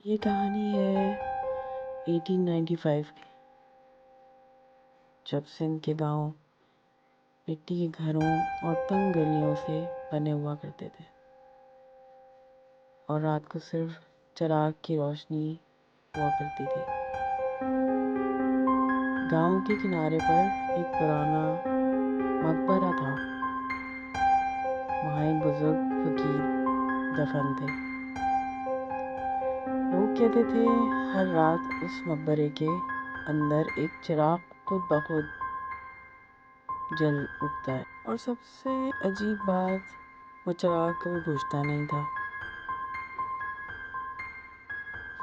یہ کہانی ہے 1895 کی، جب سندھ کے گاؤں مٹی کے گھروں اور تنگ گلیوں سے بنے ہوا کرتے تھے اور رات کو صرف چراغ کی روشنی ہوا کرتی تھی۔ گاؤں کے کنارے پر ایک پرانا مقبرہ تھا۔ وہاں ایک بزرگ فقیر دفن تھے۔ لوگ کہتے تھے ہر رات اس مقبرے کے اندر ایک چراغ خود بخود جل اٹھتا ہے، اور سب سے عجیب بات، وہ چراغ کبھی بجھتا نہیں تھا۔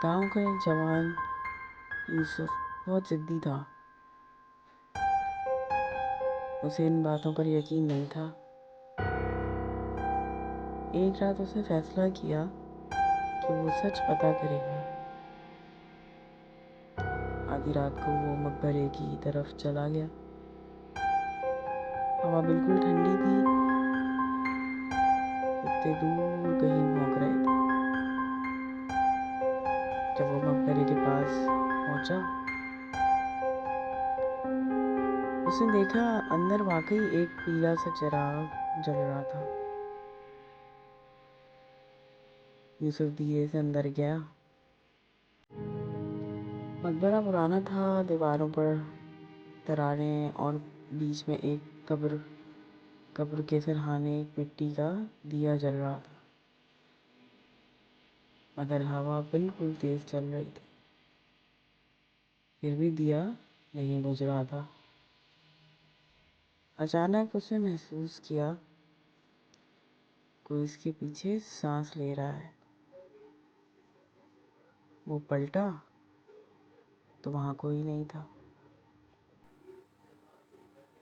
گاؤں کا ایک جوان یوسف بہت ضدی تھا۔ اسے ان باتوں پر یقین نہیں تھا۔ ایک رات اس نے فیصلہ کیا کہ وہ سچ پتہ کرے گا۔ آدھی رات کو وہ مقبرے کی طرف چلا گیا۔ ہوا بالکل ٹھنڈی تھی، کتے دور کہیں بھونک رہے تھے۔ جب وہ مقبرے کے پاس پہنچا، اس نے دیکھا اندر واقعی ایک پیلا سا چراغ جل رہا تھا۔ یوسف دھیرے سے اندر گیا۔ مقبرہ پرانا تھا، دیواروں پر دراریں اور بیچ میں ایک قبر کے سرہانے ایک مٹی کا دیا جل رہا تھا، مگر ہوا بالکل تیز چل رہی تھی، پھر بھی دیا نہیں بجھ رہا تھا۔ اچانک اس نے محسوس کیا کوئی اس کے پیچھے سانس لے رہا ہے۔ وہ پلٹا تو وہاں کوئی نہیں تھا،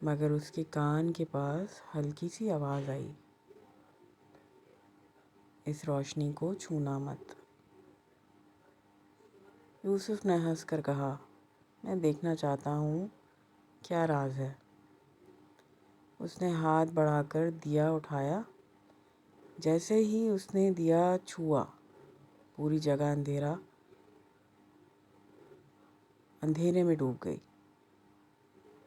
مگر اس کے کان کے پاس ہلکی سی آواز آئی، اس روشنی کو چھونا مت۔ یوسف نے ہنس کر کہا، میں دیکھنا چاہتا ہوں کیا راز ہے۔ اس نے ہاتھ بڑھا کر دیا اٹھایا۔ جیسے ہی اس نے دیا چھوا، پوری جگہ اندھیرے میں ڈوب گئی،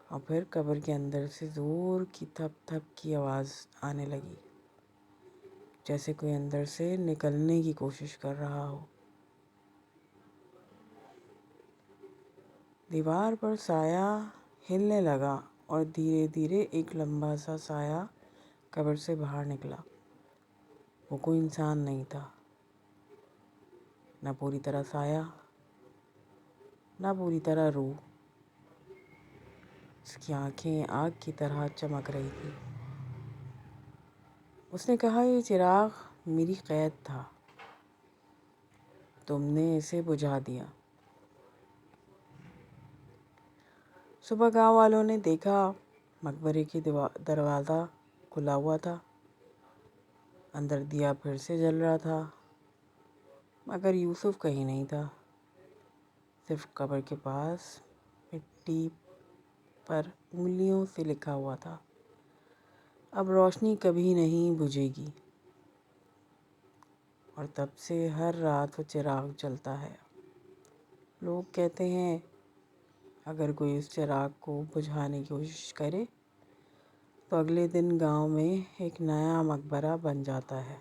اور پھر قبر کے اندر سے زور کی تھپ تھپ کی آواز آنے لگی، جیسے کوئی اندر سے نکلنے کی کوشش کر رہا ہو۔ دیوار پر سایہ ہلنے لگا اور دھیرے دھیرے ایک لمبا سا سایہ قبر سے باہر نکلا۔ وہ کوئی انسان نہیں تھا، نہ پوری طرح سایہ، نہ پوری طرح روح۔ اس کی آنکھیں آگ کی طرح چمک رہی تھی۔ اس نے کہا، یہ چراغ میری قید تھا، تم نے اسے بجھا دیا۔ صبح گاؤں والوں نے دیکھا مقبرے کی دروازہ کھلا ہوا تھا، اندر دیا پھر سے جل رہا تھا، مگر یوسف کہیں نہیں تھا۔ صرف قبر کے پاس مٹی پر انگلیوں سے لکھا ہوا تھا، اب روشنی کبھی نہیں بجھے گی۔ اور تب سے ہر رات وہ چراغ جلتا ہے۔ لوگ کہتے ہیں اگر کوئی اس چراغ کو بجھانے کی کوشش کرے تو اگلے دن گاؤں میں ایک نیا مقبرہ بن جاتا ہے۔